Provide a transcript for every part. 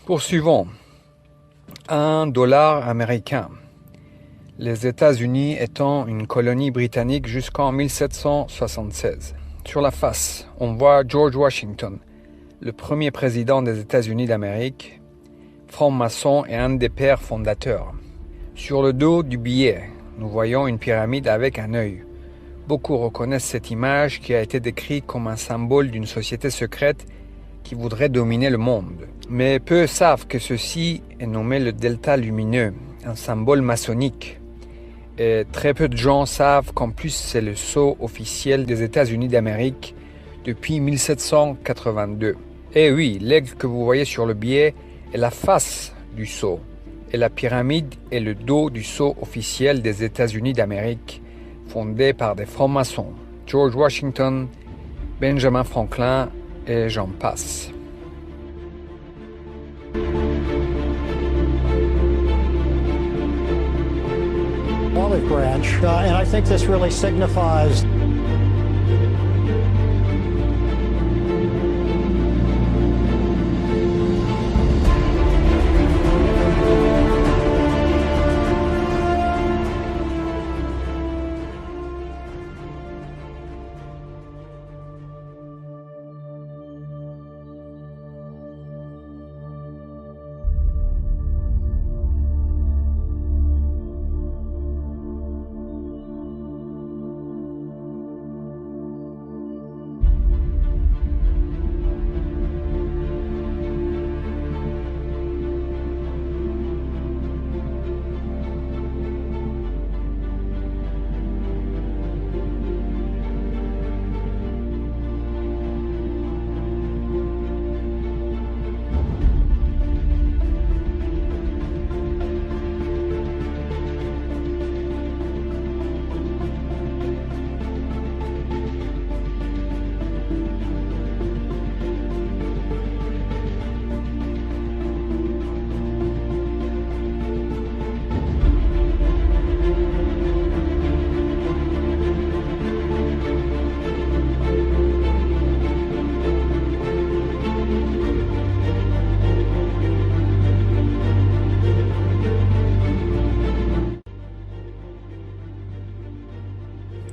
Poursuivons. 1$ américain. Les États-Unis étant une colonie britannique jusqu'en 1776. Sur la face, on voit George Washington, le premier président des États-Unis d'Amérique, franc-maçon et un des pères fondateurs. Sur le dos du billet, nous voyons une pyramide avec un œil. Beaucoup reconnaissent cette image qui a été décrite comme un symbole d'une société secrète qui voudrait dominer le monde. Mais peu savent que ceci est nommé le delta lumineux, un symbole maçonnique. Et très peu de gens savent qu'en plus c'est le sceau officiel des États-Unis d'Amérique depuis 1782. Et oui, l'aigle que vous voyez sur le billet est la face du sceau. Et la pyramide est le dos du sceau officiel des États-Unis d'Amérique, fondé par des francs-maçons, George Washington, Benjamin Franklin et j'en passe. Olive branch, and I think this really signifies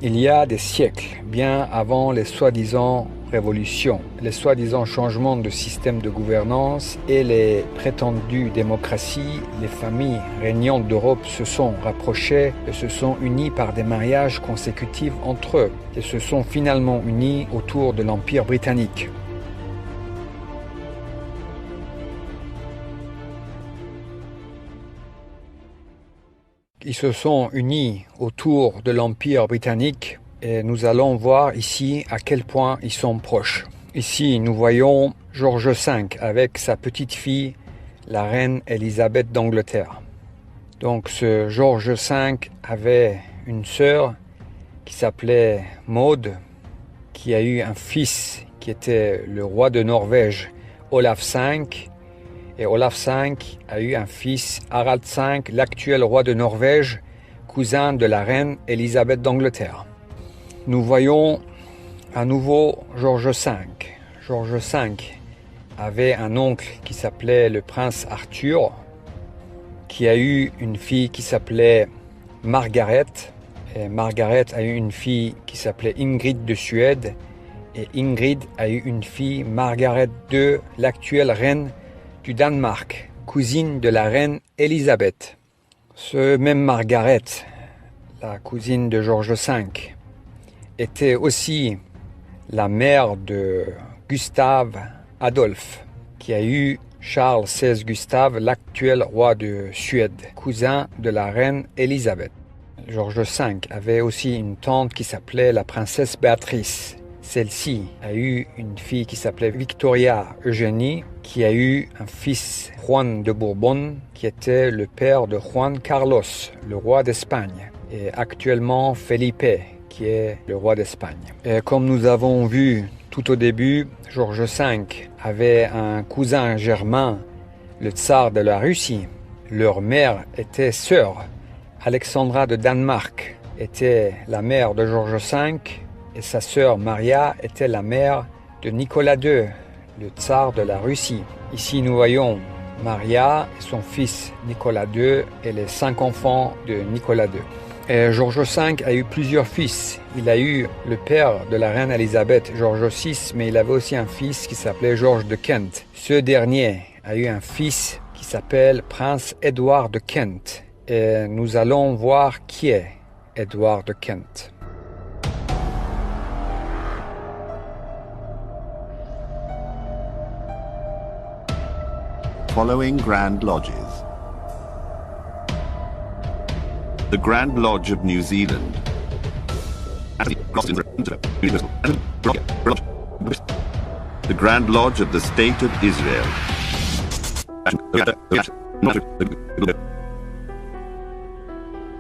Il y a des siècles, bien avant les soi-disant révolutions, les soi-disant changements de système de gouvernance et les prétendues démocraties, les familles régnantes d'Europe se sont rapprochées et se sont unies par des mariages consécutifs entre eux et se sont finalement unis autour de l'Empire britannique. Ils se sont unis autour de l'Empire britannique et nous allons voir ici à quel point ils sont proches. Ici, nous voyons George V avec sa petite fille, la reine Élisabeth d'Angleterre. Donc ce George V avait une sœur qui s'appelait Maud, qui a eu un fils qui était le roi de Norvège, Olaf V. Et Olaf V a eu un fils, Harald V, l'actuel roi de Norvège, cousin de la reine Élisabeth d'Angleterre. Nous voyons à nouveau George V. George V avait un oncle qui s'appelait le prince Arthur, qui a eu une fille qui s'appelait Margaret. Et Margaret a eu une fille qui s'appelait Ingrid de Suède. Et Ingrid a eu une fille, Margaret II, l'actuelle reine du Danemark, cousine de la reine Élisabeth. Ce même Margaret, la cousine de George V, était aussi la mère de Gustave Adolphe, qui a eu Charles XVI Gustave, l'actuel roi de Suède, cousin de la reine Élisabeth. George V avait aussi une tante qui s'appelait la princesse Béatrice. Celle-ci a eu une fille qui s'appelait Victoria Eugénie, qui a eu un fils, Juan de Bourbon, qui était le père de Juan Carlos, le roi d'Espagne, et actuellement Felipe, qui est le roi d'Espagne. Et comme nous avons vu tout au début, George V avait un cousin germain, le tsar de la Russie. Leur mère était sœur. Alexandra de Danemark était la mère de George V, et sa sœur Maria était la mère de Nicolas II, le tsar de la Russie. Ici nous voyons Maria, son fils Nicolas II et les 5 enfants de Nicolas II. Et George V a eu plusieurs fils. Il a eu le père de la reine Elisabeth, George VI, mais il avait aussi un fils qui s'appelait George de Kent. Ce dernier a eu un fils qui s'appelle Prince Édouard de Kent. Et nous allons voir qui est Édouard de Kent. Following Grand Lodges. The Grand Lodge of New Zealand. The Grand Lodge of the State of Israel.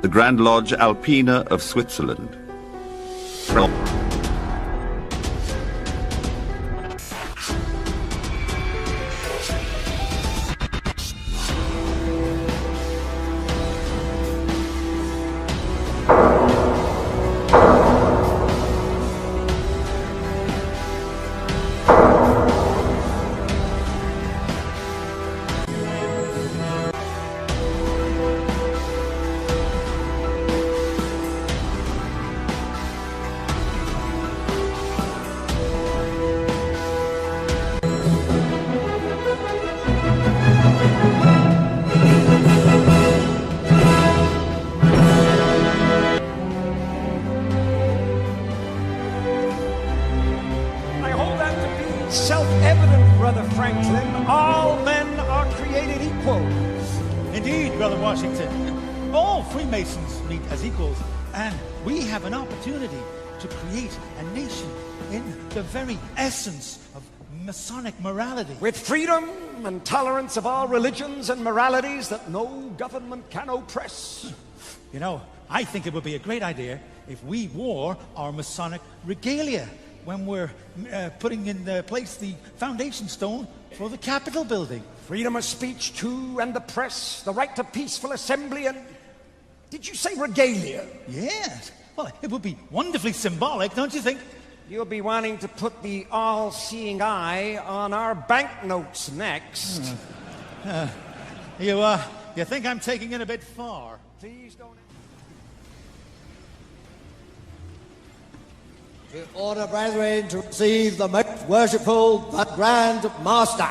The Grand Lodge Alpina of Switzerland. Self-evident, Brother Franklin, all men are created equal. Indeed, Brother Washington. All Freemasons meet as equals, and we have an opportunity to create a nation in the very essence of Masonic morality. With freedom and tolerance of all religions and moralities that no government can oppress. You know, I think it would be a great idea if we wore our Masonic regalia when we're putting in place the foundation stone for the Capitol building. Freedom of speech, too, and the press, the right to peaceful assembly, and... Did you say regalia? Yes. Well, it would be wonderfully symbolic, don't you think? You'll be wanting to put the all-seeing eye on our banknotes next. You think I'm taking it a bit far? Please don't... To order, brethren, to receive the most worshipful, the Grand Master.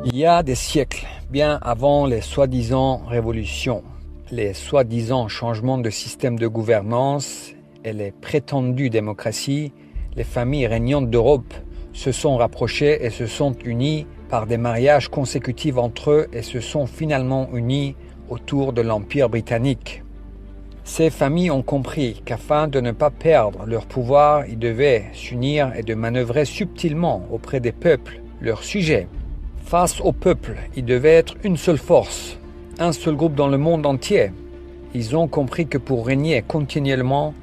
Il y a des siècles, bien avant les soi-disant révolutions, les soi-disant changements de système de gouvernance et les prétendues démocraties, les familles régnantes d'Europe se sont rapprochées et se sont unies par des mariages consécutifs entre eux et se sont finalement unies autour de l'Empire britannique. Ces familles ont compris qu'afin de ne pas perdre leur pouvoir, ils devaient s'unir et de manœuvrer subtilement auprès des peuples leurs sujets. Face au peuple, ils devaient être une seule force, un seul groupe dans le monde entier. Ils ont compris que pour régner continuellement,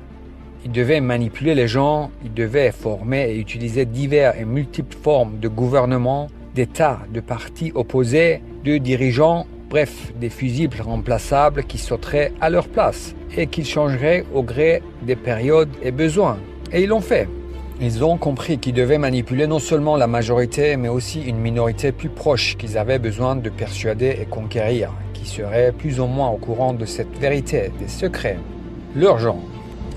ils devaient manipuler les gens, ils devaient former et utiliser diverses et multiples formes de gouvernement, d'États, de partis opposés, de dirigeants, bref, des fusibles remplaçables qui sauteraient à leur place et qui changeraient au gré des périodes et besoins. Et ils l'ont fait. Ils ont compris qu'ils devaient manipuler non seulement la majorité, mais aussi une minorité plus proche qu'ils avaient besoin de persuader et conquérir, qui serait plus ou moins au courant de cette vérité, des secrets, leurs gens.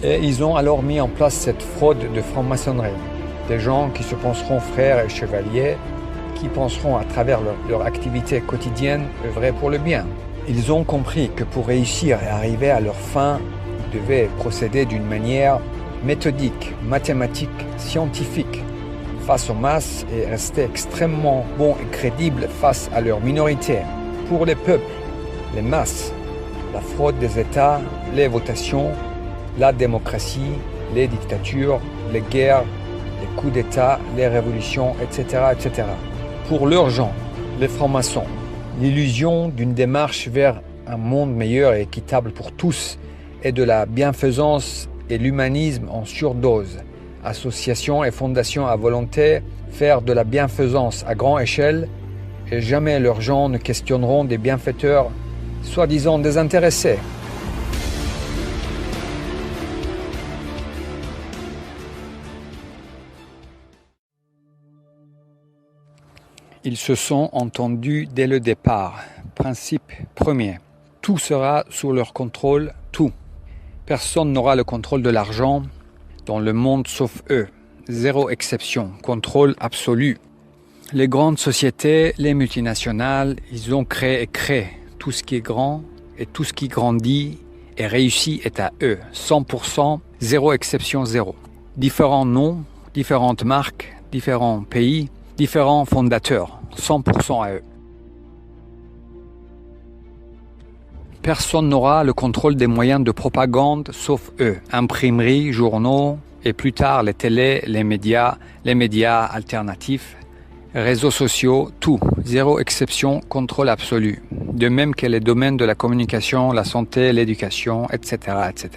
Et ils ont alors mis en place cette fraude de franc-maçonnerie. Des gens qui se penseront frères et chevaliers, qui penseront à travers leur activité quotidienne œuvrer pour le bien. Ils ont compris que pour réussir et arriver à leur fin, ils devaient procéder d'une manière méthodique, mathématique, scientifique, face aux masses et rester extrêmement bons et crédibles face à leur minorité. Pour les peuples, les masses, la fraude des États, les votations, la démocratie, les dictatures, les guerres, les coups d'État, les révolutions, etc., etc. Pour leurs gens, les francs-maçons, l'illusion d'une démarche vers un monde meilleur et équitable pour tous et de la bienfaisance et l'humanisme en surdose. Associations et fondations à volonté, faire de la bienfaisance à grande échelle et jamais leurs gens ne questionneront des bienfaiteurs soi-disant désintéressés. Ils se sont entendus dès le départ. Principe premier. Tout sera sous leur contrôle, tout. Personne n'aura le contrôle de l'argent dans le monde sauf eux. Zéro exception. Contrôle absolu. Les grandes sociétés, les multinationales, ils ont créé et créent. Tout ce qui est grand et tout ce qui grandit et réussit est à eux. 100%, zéro exception, zéro. Différents noms, différentes marques, différents pays, différents fondateurs. 100% à eux. Personne n'aura le contrôle des moyens de propagande sauf eux. Imprimeries, journaux et plus tard les télés, les médias alternatifs, réseaux sociaux, tout. Zéro exception, contrôle absolu. De même que les domaines de la communication, la santé, l'éducation, etc., etc.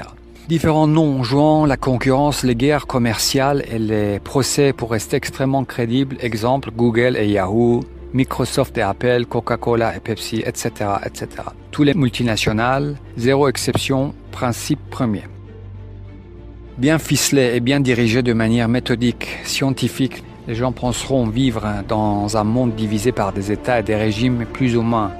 Différents noms jouant la concurrence, les guerres commerciales et les procès pour rester extrêmement crédibles. Exemple, Google et Yahoo, Microsoft et Apple, Coca-Cola et Pepsi, etc., etc. Tous les multinationales, zéro exception, principe premier. Bien ficelés et bien dirigés de manière méthodique, scientifique, les gens penseront vivre dans un monde divisé par des États et des régimes plus ou moins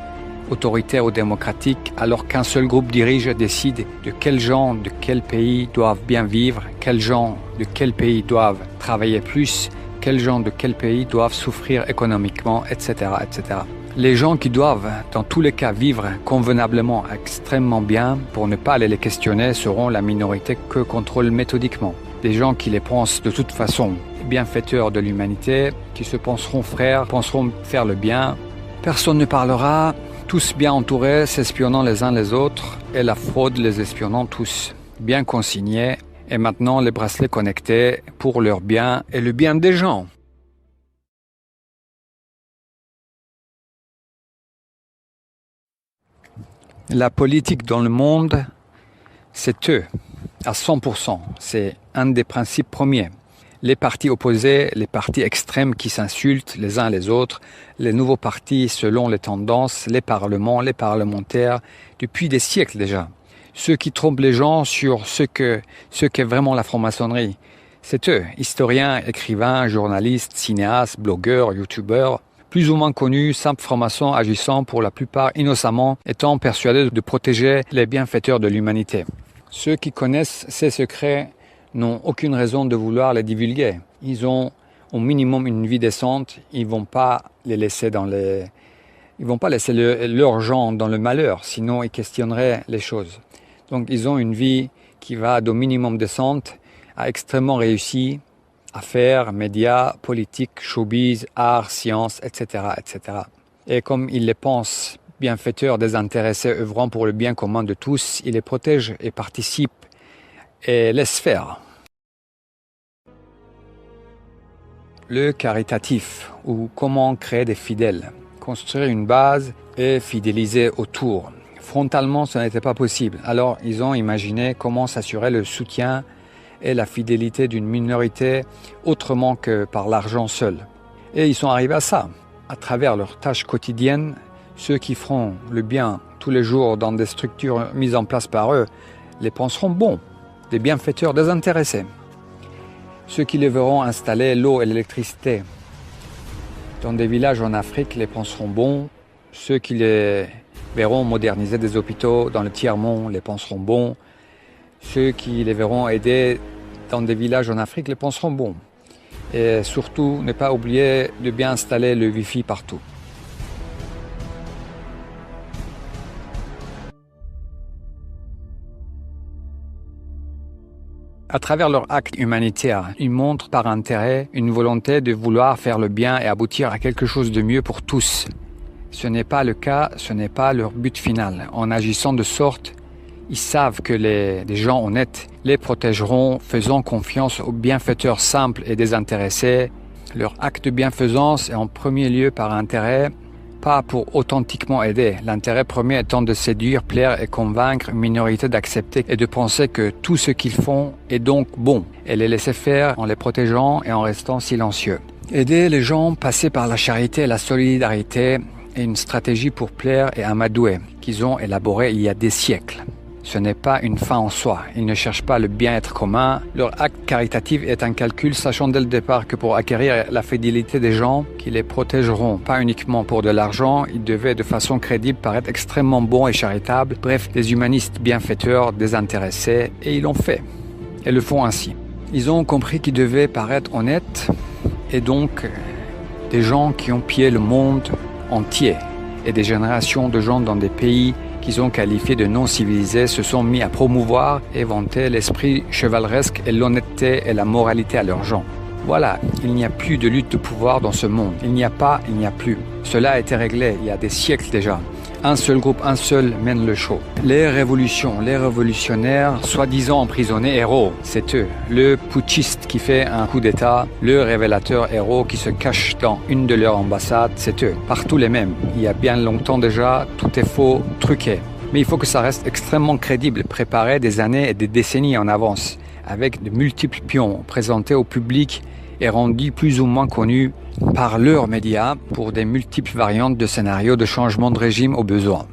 autoritaires ou démocratiques, alors qu'un seul groupe dirige et décide de quels gens de quel pays doivent bien vivre, quels gens de quel pays doivent travailler plus, quels gens de quel pays doivent souffrir économiquement, etc., etc. Les gens qui doivent, dans tous les cas, vivre convenablement, extrêmement bien, pour ne pas aller les questionner, seront la minorité que contrôlent méthodiquement. Des gens qui les pensent de toute façon bienfaiteurs de l'humanité, qui se penseront frères, penseront faire le bien. Personne ne parlera, tous bien entourés, s'espionnant les uns les autres, et la fraude les espionnant tous, bien consignés, et maintenant les bracelets connectés pour leur bien et le bien des gens. La politique dans le monde, c'est eux, à 100%. C'est un des principes premiers. Les partis opposés, les partis extrêmes qui s'insultent les uns les autres, les nouveaux partis selon les tendances, les parlements, les parlementaires, depuis des siècles déjà. Ceux qui trompent les gens sur ce qu'est vraiment la franc-maçonnerie, c'est eux, historiens, écrivains, journalistes, cinéastes, blogueurs, youtubeurs, plus ou moins connus, simples francs-maçons agissant pour la plupart innocemment, étant persuadés de protéger les bienfaiteurs de l'humanité. Ceux qui connaissent ces secrets n'ont aucune raison de vouloir les divulguer. Ils ont au minimum une vie décente, ils vont pas les laisser ils vont pas laisser leurs gens dans le malheur, sinon ils questionneraient les choses. Donc ils ont une vie qui va d'au minimum décente à extrêmement réussie, affaires, médias, politique, showbiz, art, sciences, etc., etc. Et comme ils les pensent bienfaiteurs, désintéressés, œuvrant pour le bien commun de tous, ils les protègent et participent et laissent faire. Le caritatif, ou comment créer des fidèles, construire une base et fidéliser autour. Frontalement, ce n'était pas possible. Alors, ils ont imaginé comment s'assurer le soutien et la fidélité d'une minorité autrement que par l'argent seul. Et ils sont arrivés à ça. À travers leurs tâches quotidiennes, ceux qui feront le bien tous les jours dans des structures mises en place par eux les penseront bons, des bienfaiteurs désintéressés. Ceux qui les verront installer l'eau et l'électricité dans des villages en Afrique les penseront bons. Ceux qui les verront moderniser des hôpitaux dans le tiers-monde les penseront bons. Ceux qui les verront aider dans des villages en Afrique les penseront bon. Et surtout, ne pas oublier de bien installer le Wi-Fi partout. À travers leur acte humanitaire, ils montrent par intérêt une volonté de vouloir faire le bien et aboutir à quelque chose de mieux pour tous. Ce n'est pas le cas, ce n'est pas leur but final. En agissant de sorte, ils savent que des gens honnêtes les protégeront, faisant confiance aux bienfaiteurs simples et désintéressés. Leur acte de bienfaisance est en premier lieu par intérêt, pas pour authentiquement aider. L'intérêt premier étant de séduire, plaire et convaincre une minorité d'accepter et de penser que tout ce qu'ils font est donc bon, et les laisser faire en les protégeant et en restant silencieux. Aider les gens passer par la charité et la solidarité est une stratégie pour plaire et amadouer qu'ils ont élaborée il y a des siècles. Ce n'est pas une fin en soi. Ils ne cherchent pas le bien-être commun. Leur acte caritatif est un calcul, sachant dès le départ que pour acquérir la fidélité des gens qui les protégeront, pas uniquement pour de l'argent, ils devaient de façon crédible paraître extrêmement bons et charitables. Bref, des humanistes bienfaiteurs, désintéressés, et ils l'ont fait. Et le font ainsi. Ils ont compris qu'ils devaient paraître honnêtes, et donc des gens qui ont pillé le monde entier, et des générations de gens dans des pays qu'ils ont qualifiés de non-civilisés se sont mis à promouvoir et vanter l'esprit chevaleresque et l'honnêteté et la moralité à leurs gens. Voilà, il n'y a plus de lutte de pouvoir dans ce monde. Il n'y a pas, il n'y a plus. Cela a été réglé il y a des siècles déjà. Un seul groupe, un seul mène le show. Les révolutions, les révolutionnaires, soi-disant emprisonnés héros, c'est eux. Le putschiste qui fait un coup d'état, le révélateur héros qui se cache dans une de leurs ambassades, c'est eux. Partout les mêmes. Il y a bien longtemps déjà, tout est faux, truqué. Mais il faut que ça reste extrêmement crédible, préparé des années et des décennies en avance, avec de multiples pions présentés au public et rendus plus ou moins connus par leurs médias pour des multiples variantes de scénarios de changement de régime au besoin.